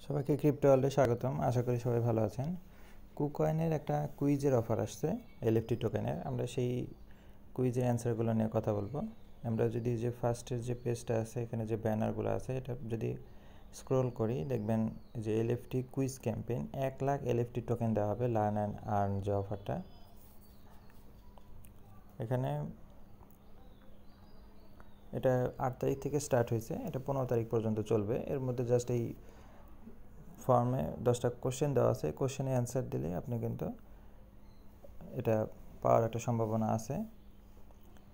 সবাইকে ক্রিপ্টো ওয়ার্ল্ডে স্বাগতম। আশা করি সবাই ভালো আছেন। কুকয়েনের একটা কুইজের অফার আসছে এলএফটি টোকেনের। আমরা সেই কুইজের অ্যান্সারগুলো নিয়ে কথা বলবো। আমরা যদি যে ফার্স্টের যে পেজটা আছে, এখানে যে ব্যানারগুলো আছে, এটা যদি স্ক্রল করি দেখবেন যে LFT quiz campaign 1 lakh LFT token দেওয়া হবে লার্ন অ্যান্ড আর্ন যে অফারটা। এখানে এটা 8 তারিখ থেকে স্টার্ট হয়েছে, এটা 15 তারিখ পর্যন্ত চলবে। এর মধ্যে জাস্ট এই ফর্মে 10টা কোশ্চেন দেওয়া আছে, কোশ্চেনে অ্যান্সার দিলে আপনি কিন্তু এটা পাওয়ার একটা সম্ভাবনা আছে।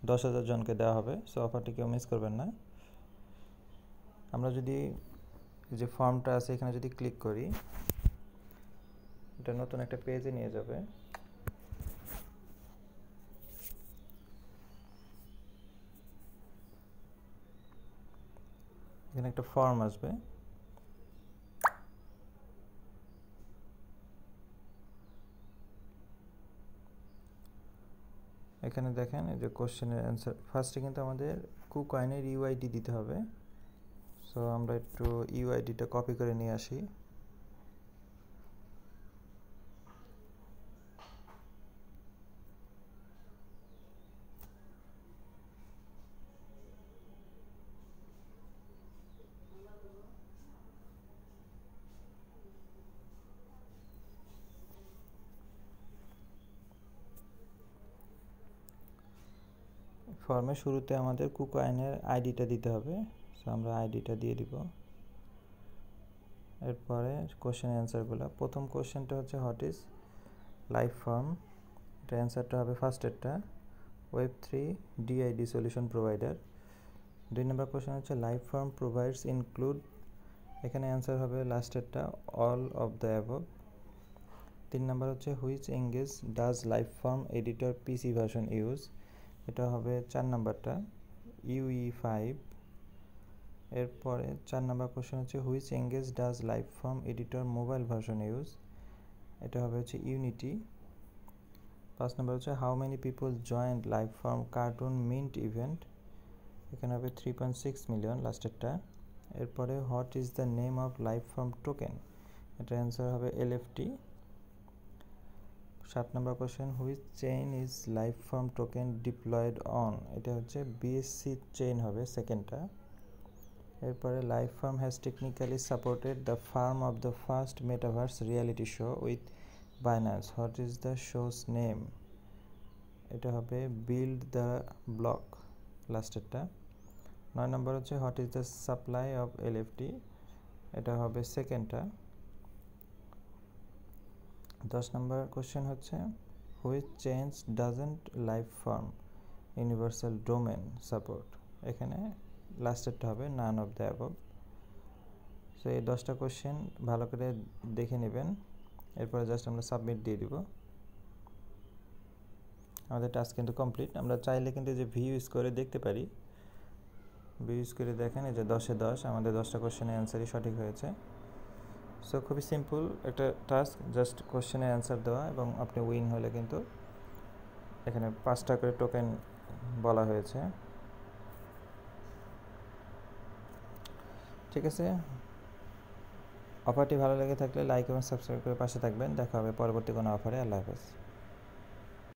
10,000 জনকে দেওয়া হবে, সো অফারটি কেউ মিস করবেন না। আমরা যদি যে ফর্মটা আছে এখানে যদি ক্লিক করি, এটা নতুন একটা পেজে নিয়ে যাবে। এখানে একটা ফর্ম আসবে, এখানে দেখেন এই যে কোশ্চেনের অ্যান্সার। ফার্স্টে কিন্তু আমাদের কুকয়েনের ইউআইডি দিতে হবে। সো আমরা একটু ইউআইডিটা কপি করে নিয়ে আসি। ফর্মের শুরুতে আমাদের কুকয়েনের আইডিটা দিতে হবে, সো আমরা আইডিটা দিয়ে দিব। এরপরে কোশ্চেন অ্যান্সারগুলো। প্রথম কোশ্চেনটা হচ্ছে হোয়াট ইজ লাইভ ফার্ম, এটা অ্যান্সারটা হবে ফার্স্টেরটা, Web3 DID solution provider. 2 number question হচ্ছে লাইভ ফার্ম প্রোভাইডস ইনক্লুড, এখানে অ্যান্সার হবে লাস্টেরটা অল অফ দ্য অ্যাবভ। 3 নম্বর হচ্ছে which engage does live farm editor PC version use, এটা হবে 4 নম্বরটা UE5। এরপরে 4 নম্বর কোশ্চেন হচ্ছে which engage does live farm editor mobile version use, এটা হবে হচ্ছে ইউনিটি। 5 নম্বর হচ্ছে how many people joint live farm cartoon mint event, এখানে হবে 3.6 মিলিয়ন লাস্টেরটা। এরপরে what is the name of live farm token, এটা অ্যান্সার হবে LFT. 7 number question which chain is live farm token deployed on, এটা হচ্ছে BSC chain হবে সেকেন্ডটা। এরপরে live farm has technically supported the farm of the first metaverse reality show with Binance, what is the show's name, এটা হবে build the block লাস্টেরটা। 9 number হচ্ছে what is the supply of LFT, এটা হবে সেকেন্ডটা। 10 নম্বর question হচ্ছে which change doesn't live farm universal domain support, এখানে লাস্টেরটা হবে none of the above. So এই 10টা কোশ্চেন ভালো করে দেখে নেবেন, এরপরে জাস্ট আমরা সাবমিট দিয়ে দিব। আমাদের টাস্ক কিন্তু কমপ্লিট। আমরা চাইলে কিন্তু যে ভিউ ইউজ করে দেখতে পারি, ভিউ ইউজ করে দেখেন এই যে 10-এ 10 আমাদের 10টা কোশ্চেনের অ্যান্সারই সঠিক হয়েছে। সো খুবই সিম্পল একটা টাস্ক, জাস্ট কোশ্চেনের অ্যান্সার দেওয়া এবং আপনি উইন হলে কিন্তু এখানে 5টা করে টোকেন বলা হয়েছে। ঠিক আছে, অফারটি ভালো লেগে থাকলে লাইক এবং সাবস্ক্রাইব করে পাশে থাকবেন। দেখা হবে পরবর্তী কোনো অফারে। আল্লাহ হাফেজ।